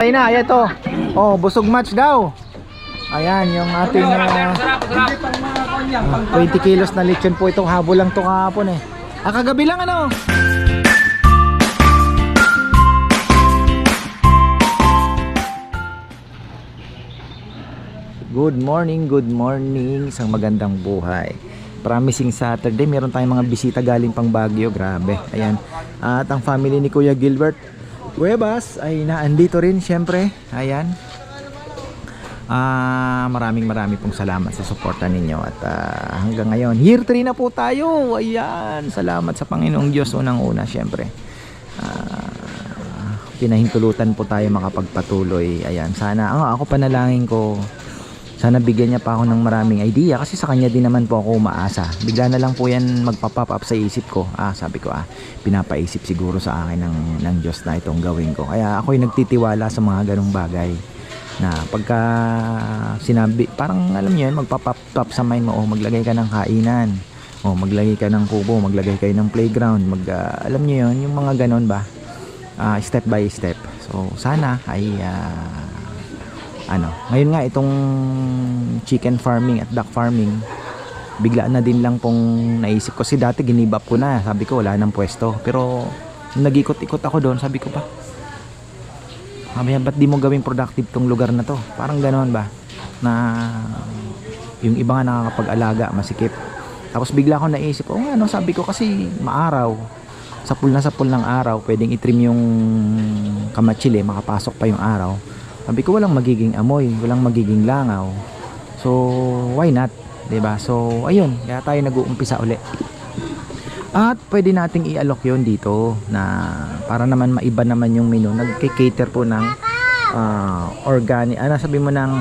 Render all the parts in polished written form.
Ay na, ayan to. Oh, busog match daw. Ayan, yung ating 20 kilos na lechon po itong habol lang to kahapon eh. Kagabi lang ano. Good morning, isang magandang buhay. Promising Saturday, meron tayong mga bisita galing pang Baguio, grabe. Ayan. At ang family ni Kuya Gilbert Cuevas ay naandito rin syempre. Ayan. Maraming pong salamat sa suporta ninyo at hanggang ngayon, year 3 na po tayo. Ayan, salamat sa Panginoong Diyos unang-una syempre. Pinahintulutan po tayo makapagpatuloy. Ayan, sana ako panalangin ko, sana bigyan niya pa ako ng maraming idea kasi sa kanya din naman po ako umaasa. Bigla na lang po yan magpa-pop up sa isip ko. Sabi ko pinapaisip siguro sa akin ng Diyos na itong gawin ko. Kaya ako'y nagtitiwala sa mga ganong bagay na pagka sinabi, parang alam niyo yun, magpa-pop up sa mind mo, maglagay ka ng kainan, maglagay ka ng kubo, maglagay kayo ng playground, alam niyo yun, yung mga ganon ba, step by step. So sana ay ngayon nga itong chicken farming at duck farming, bigla na din lang pong naisip ko. Kasi dati ginibap ko na, sabi ko wala nang pwesto, pero nag-ikot-ikot ako doon, sabi ko ba't di mo gawing productive tong lugar na to, parang ganoon ba, na yung iba nga nakakapag-alaga, masikip. Tapos bigla ako naisip, sabi ko kasi maaraw, sapul ng araw, pwedeng itrim yung kamatsili, makapasok pa yung araw. Sabi ko walang magiging amoy, walang magiging langaw, so why not, diba? So ayun, kaya tayo nag-uumpisa uli. At pwede nating i-alok yun dito na para naman maiba naman yung menu. Nag-cater po ng organic, sabi mo ng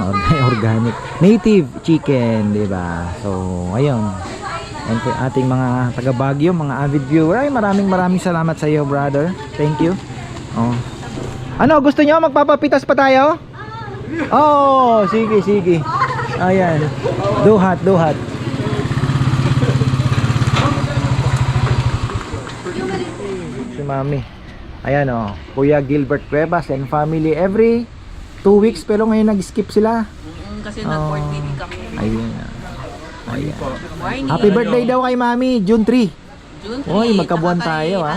organic native chicken, diba? So ayun, and po ating mga taga Baguio, mga avid viewer, ay maraming salamat sa iyo, brother. Thank you. Gusto nyo magpapapitas pa tayo? Sige. Ayan, duhat. Si Mami. Ayan Kuya Gilbert Cuevas and family every 2 weeks, pero ngayon nag-skip sila. Kasi nag-birthday kami. Ayan. Happy birthday daw kay Mami, June 3. June 3. Oy, magkabuwan tayo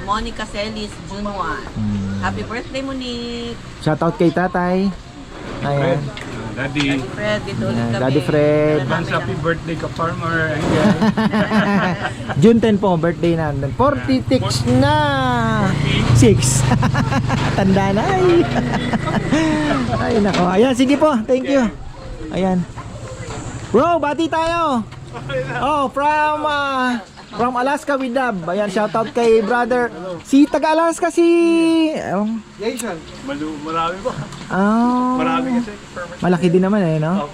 Monica Celis, June 1. Happy birthday, Monique. Shoutout kay tatay. Ayan. Daddy Fred, dito ulit kami. Daddy Fred. happy birthday ka farmer. June 10 po, birthday na. 46 na. 6. Tanda na. Ay nako. Ayan, sige po. Thank you. Ayan. Bro, bati tayo. From Alaska with Dab. Ayan, shoutout kay brother. Si taga Alaska Jason. Marami ba? Marami kasi. Malaki din naman no?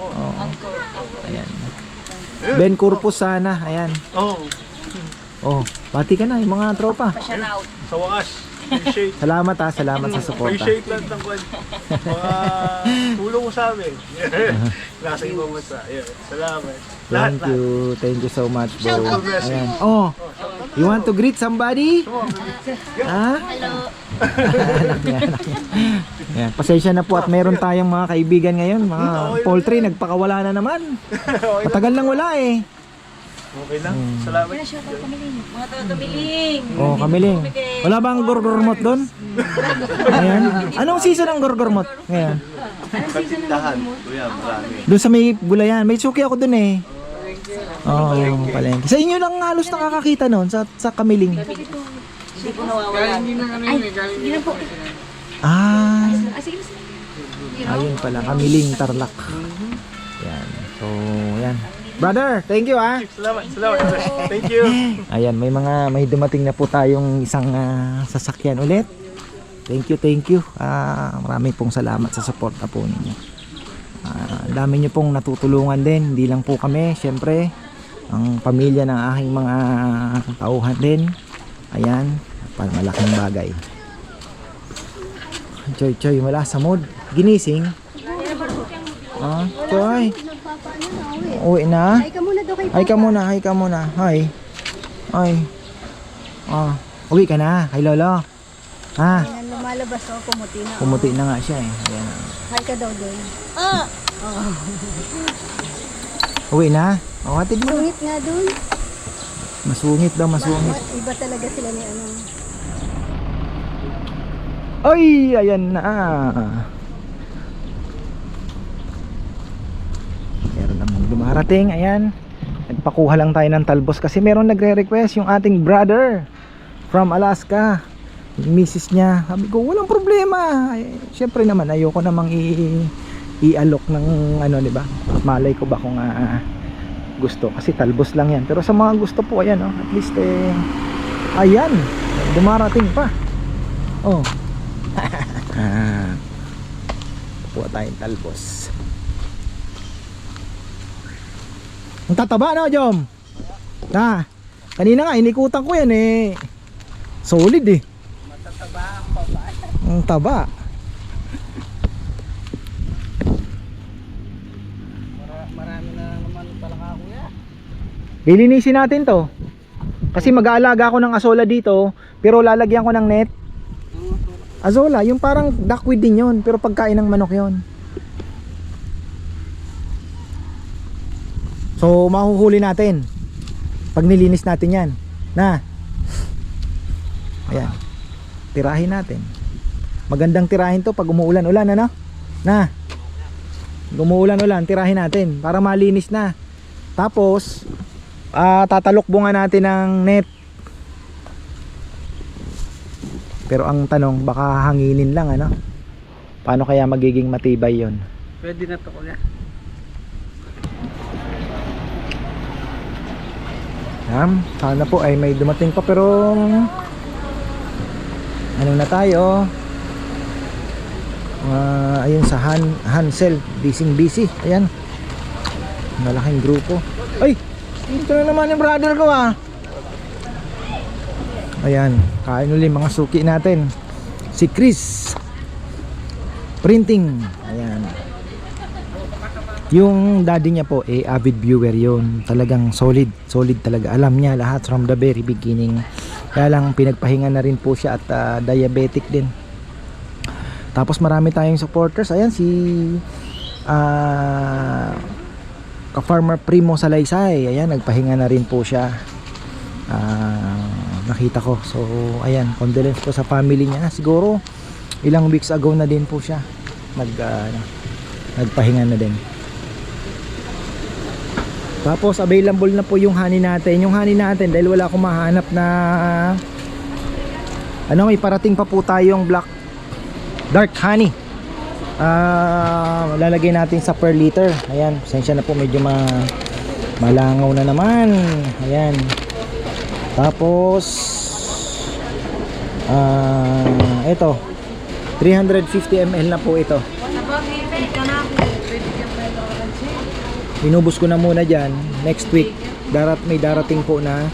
Ayan. Ben Corpus sana. Ayan. Bati ka na yung mga tropa. Sa wakas. Appreciate. Salamat sa suporta. Appreciate lang ng mga tulong mo sa amin. Nasa ibang bansa. Salamat. Thank you so much, bro. Ayan. You want to greet somebody? Hello. Anak niya. Ayan, pasensya na po at meron tayong mga kaibigan ngayon, mga poultry, nagpakawala na naman. Matagal nang wala Okay lang. Salamat. Mga taga-Kamiling. Kamiling. Wala bang gorgormot doon? Ayan. Anong season ng gorgormot ngayon? Katindahan. Kuya, marami. Doon sa may Gulayan. May suki ako doon palengke. Sa inyo lang halos nakakakita noon sa Kamiling. Hindi ko nawawala. Hindi na po. Ayun pala, Kamiling, Tarlac. Yan. So, yan. Brother, thank you Salamat. Thank you. Ayan, may dumating na po tayong isang sasakyan ulit. Thank you. Maraming pong salamat sa support na po ninyo. Dami nyo pong natutulungan din. Hindi lang po kami, syempre ang pamilya ng aking mga tauhan din. Ayan, malaking bagay. Choy, wala sa mood. Ginising. Choy. Uwi na? Hi ka muna. Hi. Uwi ka na. Hi, Lolo. lumalabas o pumuti na. Pumuti na nga siya eh. Ayan. Hi ka daw doon. Ah! Uwi na? O, hatid mo. Sungit nga doon. Masungit daw, masungit. Iba talaga sila ni ano. Ay, ayan na. Meron namang dumarating, ayan. Nagpakuha lang tayo ng talbos kasi meron nagre-request yung ating brother from Alaska. Yung misis niya. Sabi ko, walang problema. Siyempre naman, ayoko namang i-alok ng ano, di ba? Malay ko ba kung gusto. Kasi talbos lang yan. Pero sa mga gusto po, ayan, at least, ayan, dumarating pa. Oh. Kuha tayong talbos. Ang tataba na, Jom. Kanina nga inikutan ko yan eh. Solid eh. Matataba ang baba. Ang taba. Marami na naman pala ka, kuya. Lilinisin natin to. Kasi mag-aalaga ako ng asola dito, pero lalagyan ko ng net. Azola, yung parang duckweed din yun, pero pagkain ng manok yun. So mahuhuli natin pag nilinis natin yan. Ayan, tirahin natin. Magandang tirahin to pag umuulan-ulan, ano? Umuulan-ulan, tirahin natin para malinis na. Tapos tatalukbungan natin ng net. Pero ang tanong, baka hanginin lang, ano? Paano kaya magiging matibay yon? Pwede na to, kuya. Sana po ay may dumating pa, pero ano na tayo? Ayun sa Hansel, busy. Ayan, malaking grupo. Ay, ito na naman yung brother ko Ayan, kain ulit mga suki natin. Si Chris Printing. Ayan. Yung daddy niya po avid viewer yun. Talagang solid talaga. Alam niya lahat from the very beginning. Kaya lang pinagpahinga na rin po siya at diabetic din. Tapos marami tayong supporters. Ayan si ka-farmer Primo Salaysay. Ayan, nagpahinga na rin po siya. Nakita ko. So ayan, condolence po sa family niya. Siguro ilang weeks ago na din po siya nagpahinga na din. Tapos available na po yung honey natin. Yung honey natin, dahil wala akong mahanap na may parating pa po tayong black dark honey. Lalagay natin sa per liter. Ayan, pasensya na po, medyo malangaw na naman. Ayan. Tapos ito 350 ml na po ito. Inubos ko na muna dyan. Next week may darating po na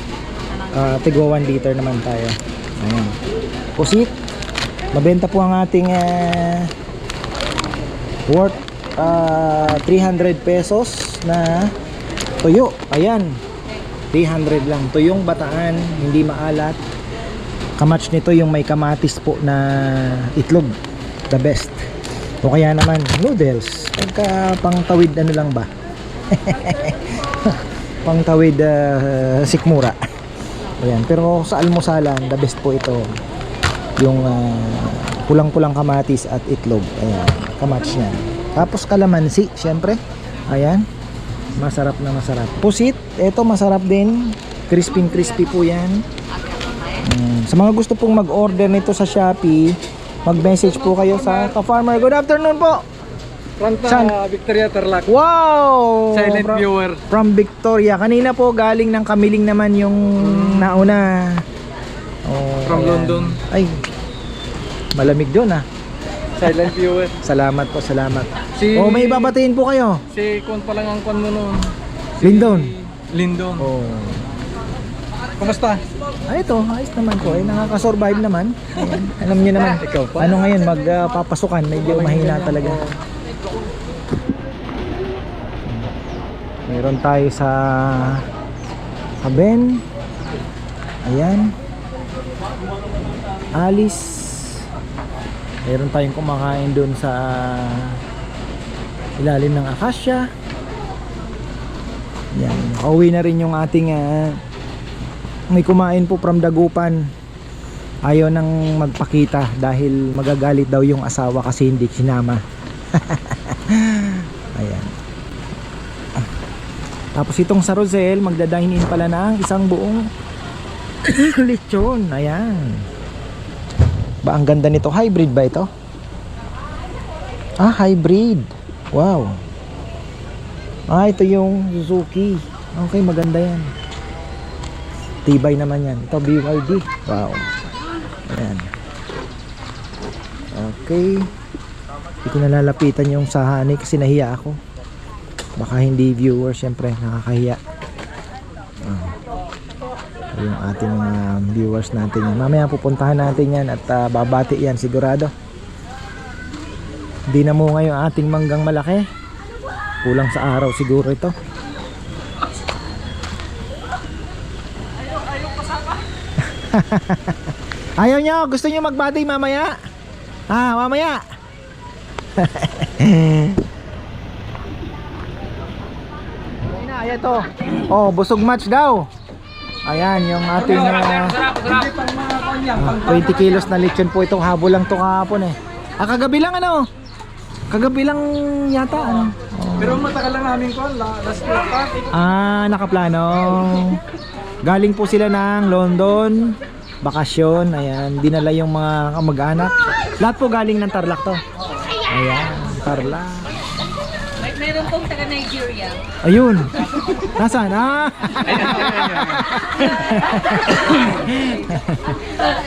tigwa 1 liter naman tayo. Ayan. Pusit, mabenta po ang ating worth 300 pesos na tuyo. Ayan, 300 lang. Tuyong Bataan, hindi maalat. Kamatch nito yung may kamatis po na itlog, the best. O kaya naman noodles, pagka pangtawid ano lang ba. Pangtawid sikmura. Ayan, pero sa almusalan the best po ito yung pulang-pulang kamatis at itlog. Ayan, kamatch yan. Tapos kalamansi, syempre. Ayan, masarap na masarap. Pusit, ito masarap din, crispy po yan. Sa mga gusto pong mag-order nito sa Shopee, mag-message po kayo sa ka-farmer. Good afternoon po. Victoria Tarlac. Wow! Silent viewer. From Victoria. Kanina po galing ng Kamiling naman yung nauna. From ayan. London. Ay, malamig doon Silent viewer. Salamat po, salamat. May babatiin po kayo. Si Kon pa lang ang kon mo noon. Lindon. Kumusta? Ito, ayos naman po. Nakaka-survive naman. Ayan. Alam niyo naman. Ikaw pa? Ano ngayon, magpapasukan. Medyo mahina talaga. Meron tayo sa Haben. Ayan. Alice. Mayroon tayong kumakain doon sa ilalim ng akasya. Yan, nakauwi na rin yung ating may kumain po from Dagupan. Ayaw nang magpakita dahil magagalit daw yung asawa kasi hindi sinama. Ayan. Tapos itong sa Rosel, magda-dine in pala ng isang buong lechon. Ayan. Ba, ang ganda nito. Hybrid ba ito? Ah, hybrid. Wow. Ah, ito yung Suzuki. Okay, maganda yan. Tibay naman yan. Ito BYD. Wow. Ayan. Okay. Hindi ko nalalapitan yung sahani kasi nahiya ako. Baka hindi viewer, syempre nakakahiya. Yung ating mga viewers natin yan. Mamaya pupuntahan natin yan at babati yan sigurado. Hindi na mo ngayon ating manggang malaki. Kulang sa araw siguro ito. Ayaw nyo, gusto nyo magbati mamaya? Ah, mamaya. Ayan to. Oh, busog match daw. Ayan yung ating 20 kilos na lechon po itong habol lang to kahapon eh. Ah, kagabi lang ano? Kagabi lang yata ano? Oh. Pero matagal lang namin ko, last week pa. Ah, nakaplano. Galing po sila ng London, bakasyon. Ayan, dinala yung mga kamag-anak. Lahat po galing ng Tarlac to. Ayan, Tarlac. Meron pong taga Nigeria. Ayun. Nasaan? Ah.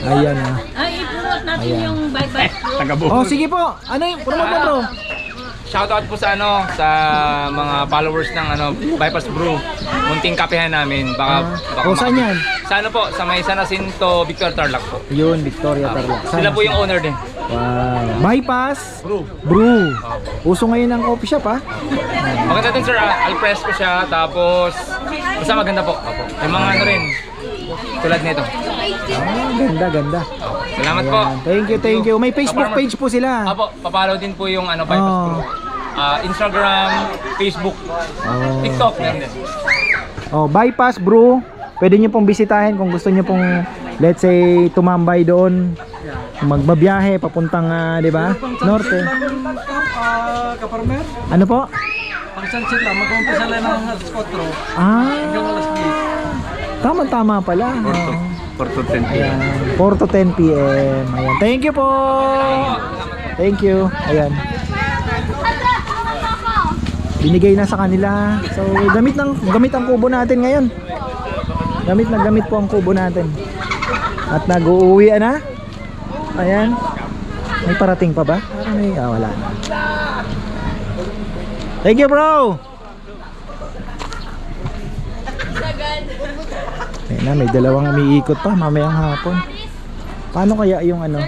Ayan ah. Ay, ipurot natin Ayan. yung bye-bye bro. Oh, sige po. Ano yung promote mo, bro? Shoutout po sa sa mga followers ng Bypass Brew. Munting kapehan namin. Baka Oh, saan yan? Sa po, sa may San Jacinto, Victor Tarlac po. Yun, Victoria Tarlac. Sila po yung owner din. Wow. Bypass Brew. Uso ngayon ang coffee shop, ha? Maganda din sir, alfresco siya. Tapos, basta maganda po. Opo. May mga rin. Tulad nito. Ah, ganda, ganda. Salamat po. Ayan. Thank you, thank you. May Facebook page po sila. Apo, papalo din po yung Bypass Oh. Brew. Instagram, Facebook, Oh. TikTok meron din. Oh, Bypass Brew. Pwede nyo pong bisitahin kung gusto nyo pong, let's say, tumambay doon. Magbabiyahe papuntang, di ba? Norte. Kaparmer, Ano po? pag sunset lang, mag-umpisa lang ng alas 4. Ah, Hanggang alas 10. tama-tama pala. Oh. 4 to 10 Ayan, 4 to 10 p.m. Ayan. Thank you po. Thank you. Ayan. Binigay na sa kanila. So, gamit ang kubo natin ngayon. Gamit na gamit po ang kubo natin. At nag-uuwi na. Ayan. May parating pa ba? Parang may, wala na. Thank you, bro. Ayan na, may dalawang umiikot pa mamayang hapon. Paano kaya yung ano?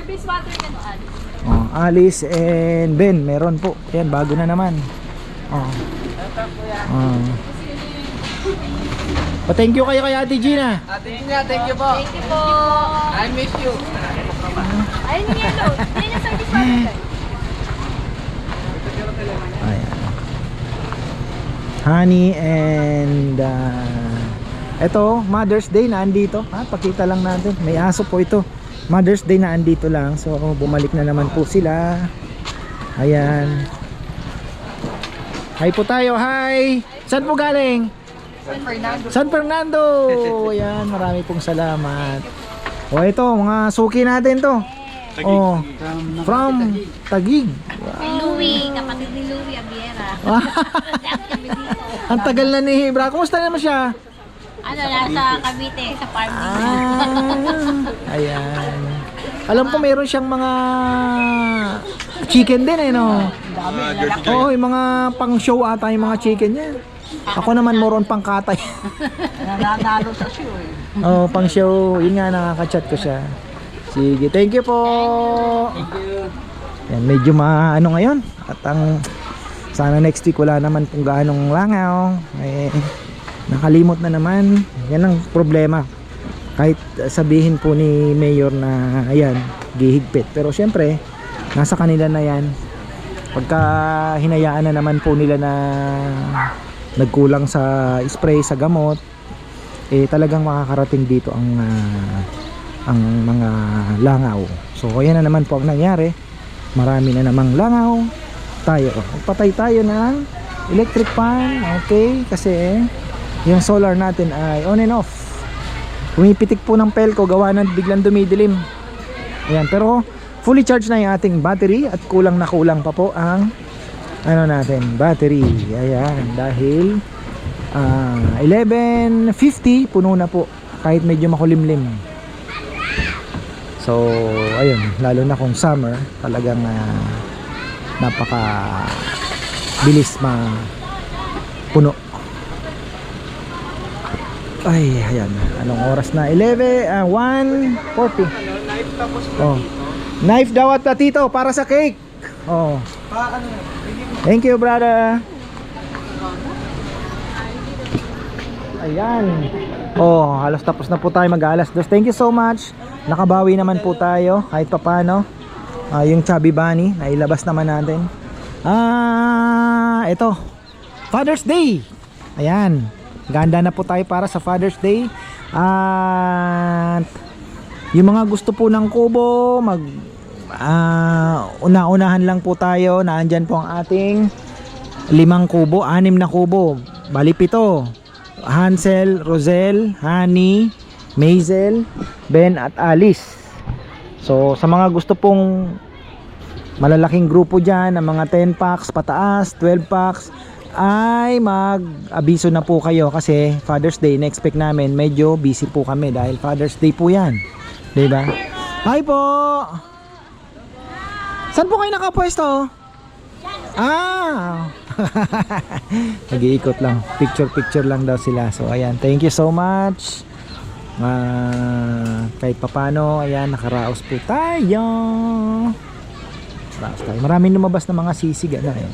Oh, Alice and Ben, meron po. Ayan, bago na naman. Oh. Oh. Thank you kayo kay Ate Gina. Ate Gina, thank you po. Thank you po. I miss you. Ayun yung yellow. Yan yung service water. Ayan. Honey and eto, Mother's Day na andito. Pakita lang natin. May aso po ito. Mother's Day na andito lang. So bumalik na naman po sila. Ayan. Hi po tayo. Hi. Saan po galing? San Fernando. Ayan, marami pong salamat. O ito, mga suki natin to. Oh, from Taguig. Kay Louie, kapatid ni Louie Abiera. Ang tagal na ni Hebra. Kumusta naman siya? Ano, nasa Cavite, sa farming. Ayan. Alam ko meron siyang mga chicken din eh, no? Oo, yung mga pang show ata yung mga chicken niya. Ako naman moron pang katay. Nanalo sa show eh. Oh, pang show. Yun nga, nakaka-chat ko siya. Sige, thank you po. Yan, medyo ano ngayon. At sana next week wala naman pong gaanong langaw. Nakalimot na naman. Yan ang problema. Kahit sabihin po ni Mayor na ayan, gihigpit. Pero syempre, nasa kanila na yan. Pagka hinayaan na naman po nila na nagkulang sa spray, sa gamot, eh talagang makakarating dito ang mga langaw. So ayan na naman po ang nangyari. Marami na namang langaw tayo. Patay tayo ng electric fan. Okay, kasi yung solar natin ay on and off. Pumipitik po ng pelco, gawa ng biglang dumidilim. Ayan, pero fully charged na yung ating battery at kulang na kulang pa po ang ano natin, battery. Ayan, dahil 11:50 puno na po kahit medyo makulimlim. So, ayun, lalo na kung summer, talagang napaka bilis puno. Ay, ayan. Anong oras na? 1:40. Oh. Knife daw at platito para sa cake. Oh. Thank you, brother. Ayan. Oh, halos tapos na po tayo, mag-alas 2. Thank you so much. Nakabawi naman po tayo kahit papano. Yung Chubby Bunny, nailabas naman natin. Ito. Father's Day. Ayan. Ganda na po tayo para sa Father's Day. At yung mga gusto po ng kubo, una-unahan lang po tayo. Naandyan po ang ating 5 kubo, 6 na kubo. Bali 7. Hansel, Rosel, Honey, Maisel, Ben at Alice. So sa mga gusto pong malalaking grupo dyan, ng mga 10 packs pataas, 12 packs, ay mag-abiso na po kayo kasi Father's Day, na-expect namin medyo busy po kami dahil Father's Day po yan, diba? Hi po! Saan po kayo nakapwesto? Nag-iikot lang, picture lang daw sila. So ayan, thank you so much. Kahit papano, ayan, nakaraos po tayo. Maraming lumabas na mga sisig na eh.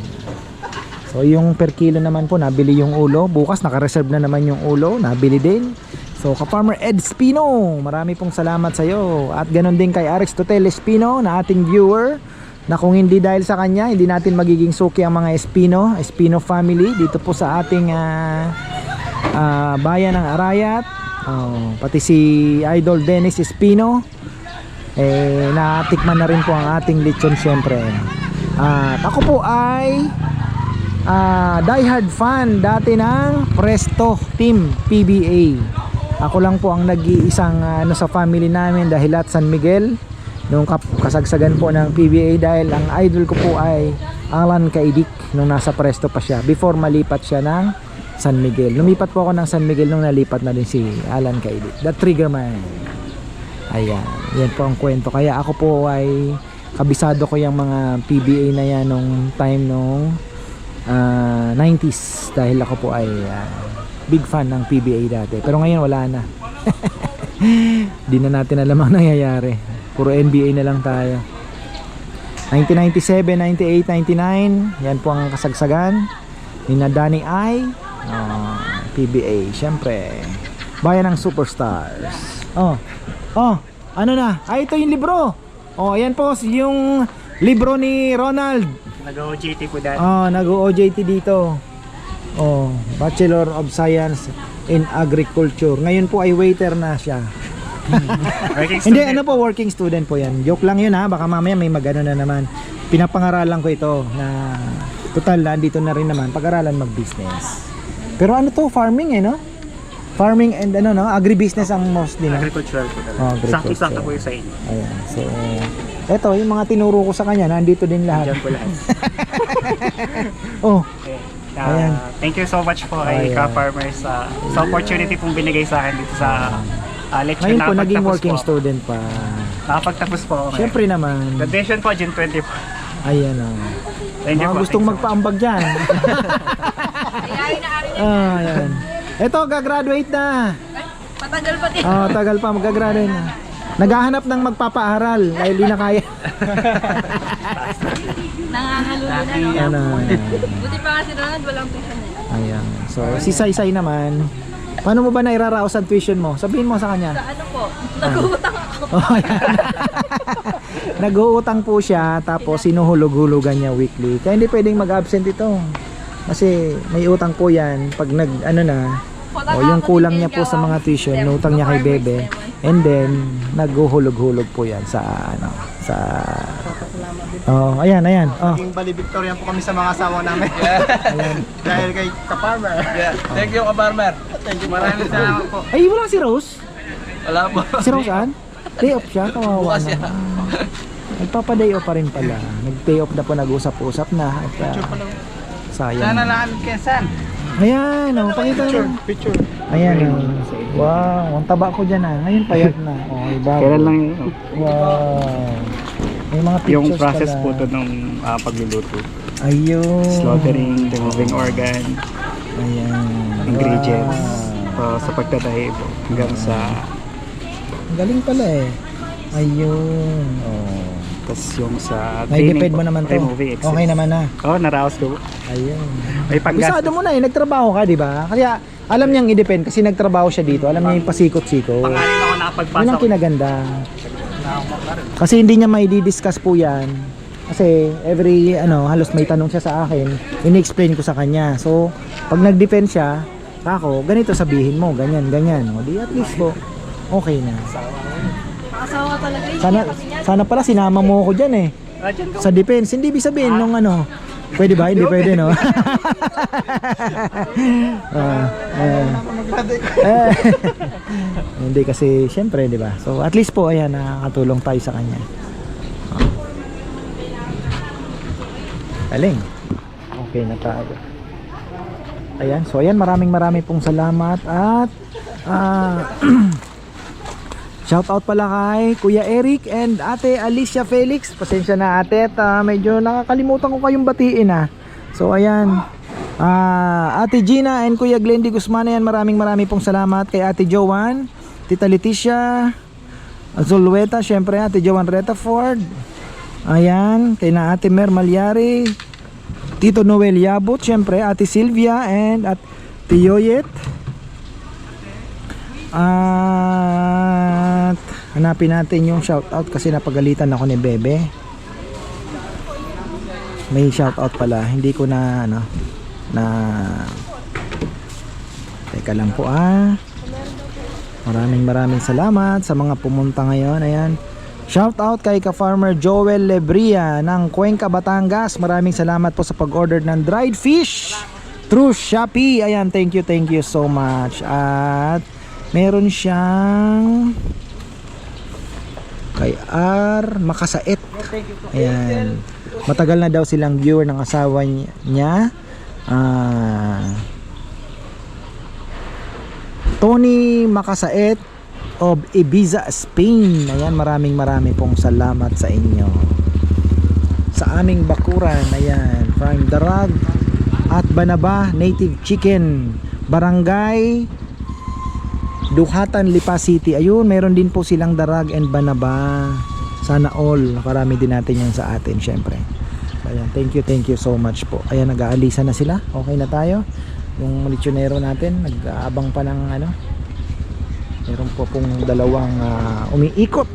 So yung per kilo naman po, nabili yung ulo. Bukas naka-reserve na naman yung ulo, nabili din. So ka-Farmer Ed Espino, marami pong salamat sa iyo. At ganoon din kay Aristotle Espino na ating viewer, na kung hindi dahil sa kanya, hindi natin magiging suki ang mga Espino family dito po sa ating bayan ng Arayat. Pati si Idol Dennis Espino, natikman na rin po ang ating lechon syempre. At ako po ay diehard fan dati ng Presto Team PBA. Ako lang po ang nag-iisang sa family namin dahil at San Miguel nung kasagsagan po ng PBA, dahil ang idol ko po ay Alan Kaidik nung nasa Presto pa siya before malipat siya ng San Miguel. Lumipat po ako ng San Miguel nung nalipat na din si Alan Kaidik, the trigger man. Ayan, yan po ang kwento. Kaya ako po ay kabisado ko yung mga PBA na yan nung time nung 90s, dahil ako po ay big fan ng PBA dati. Pero ngayon wala na. Di na natin alam ang nangyayari. Puro NBA na lang tayo. 1997, 98, 99, yan po ang kasagsagan ni na Danny I. PBA, syempre bayan ng superstars. Ano na? Ito yung libro. Ayan po yung libro ni Ronald. Nag-OJT po dati. Nag-OJT dito. Bachelor of Science in Agriculture. Ngayon po ay waiter na siya. Hindi, working student po yan. Joke lang yun ha, baka mamaya may magano na naman. Pinapangaralan ko ito na total, dito na rin naman pag-aralan mag-business. Pero ano to, farming no? Farming and agribusiness ang most din. Agricultural po talaga. Isang po yung sa inyo. Ayan, so eto, yung mga tinuro ko sa kanya, nandito din lahat. Diyan po lahat. Ayan. Thank you so much po kay ka-farmers sa opportunity pong binigay sa akin dito sa lecture. Ngayon po, naging working student pa. Nakapagtapos po ako. Siyempre naman. Graduation po, June 20 po. Ayan Thank you mga po. gustong magpaambag dyan. Ayan. Ito, gagraduate na. Patagal pa din. Tagal pa, magagraduate na. Naghahanap ng magpapaaral dahil di na kaya. Nangangalulo na. Buti pa kasi Ronald, walang tuition na. Ayan. So, si Saysay naman, Paano mo ba nairaraos ang tuition mo? Sabihin mo sa kanya. Sa ano po, nag-uutang ako. Oh, yan. Nag-uutang po siya, tapos sinuhulog-hulugan niya weekly. Kaya hindi pwedeng mag-absent ito. Kasi may utang po yan. Pag yung kulang niya po sa mga tuition, utang niya kay Bebe. And then, naghuhulog-hulog po yan sa Oh, ayan. Oh. Naging valedictorian po kami sa mga asawa namin. Dahil kay Kaparmer. Yeah. Thank you, Kaparmer. Maraming salamat po. Ay, wala si Rose? Wala po. Si Rose an? Day off siya, kawawa Bukas na. siya. Nagpapa-day off pa rin pala. Nag-day off na po, nag-usap-usap na. At, sayang. namin Kesan. Ayan, oh, pakita mo. Picture. Ayan, oh. Wow, ang taba ko dyan ah. Ngayon payat na. Oh, iba. Kailan lang yun? Wow. May mga pictures Yung process pala. po to nung pagluluto. Ayun. Slaughtering, removing organ, Ayan. ingredients, Wow. sa pagtatahi po hanggang sa Ang galing pala eh. Ayun. Oh. tas yung sa Naidepend po, mo naman to. removing excess. Okay naman na. Oh, naraos ko. Ayun. May panggas. Bisado mo na eh, nagtrabaho ka, di ba? Kaya alam niyang i-depend kasi nagtrabaho siya dito. Alam niya yung pasikot-sikot. Pangalan ako Yun ang nakapagpasok. kinaganda. Kasi hindi niya may di-discuss po yan. Kasi every halos may tanong siya sa akin, ini-explain ko sa kanya. So, pag nag-depend siya, ako, ganito sabihin mo, ganyan. O di at least po, okay na. Asawa talaga yun. Sana pala sinama mo ako dyan eh. Sa defense, hindi ibig sabihin nung pwede ba? Hindi pwede, no? Hindi kasi, syempre, di ba? So, at least po, ayan, nakakatulong tayo sa kanya. Galing. Okay na tayo. Ayan, so ayan, maraming pong salamat at shout out pala kay Kuya Eric and Ate Alicia Felix. Pasensya na ate at medyo nakakalimutan ko kayong batiin So ayan, Ate Gina and Kuya Glendy Guzman, ayan, maraming pong salamat kay Ate Joanne, Tita Leticia Zulweta, syempre Ate Joanne Retaford. Ayan, kay na Ate Mer Malyari, Tito Noel Yabot, syempre Ate Sylvia and at Tiyoyet. At hanapin natin yung shoutout kasi napagalitan ako ni Bebe. May shoutout pala, hindi ko na teka lang po Maraming salamat sa mga pumunta ngayon. Ayan. Shoutout kay ka-farmer Joel Lebria ng Cuenca, Batangas. Maraming salamat po sa pag-order ng dried fish through Shopee. Ayan, thank you so much. At meron siyang kay R. Makasait. Ayan. Matagal na daw silang viewer ng asawa niya. Tony Makasait of Ibiza, Spain. Ayan, maraming pong salamat sa inyo. Sa aming bakuran, ayan, Prime Darag at Banaba Native Chicken, Barangay Duhatan, Lipa City. Ayun, meron din po silang darag and banaba. Sana all, nakarami din natin yan sa atin, syempre. Ayan, thank you so much po. Ayan, nag-aalisa na sila. Okay na tayo. Yung lechonero natin, nag-aabang pa ng meron po pong dalawang umiikot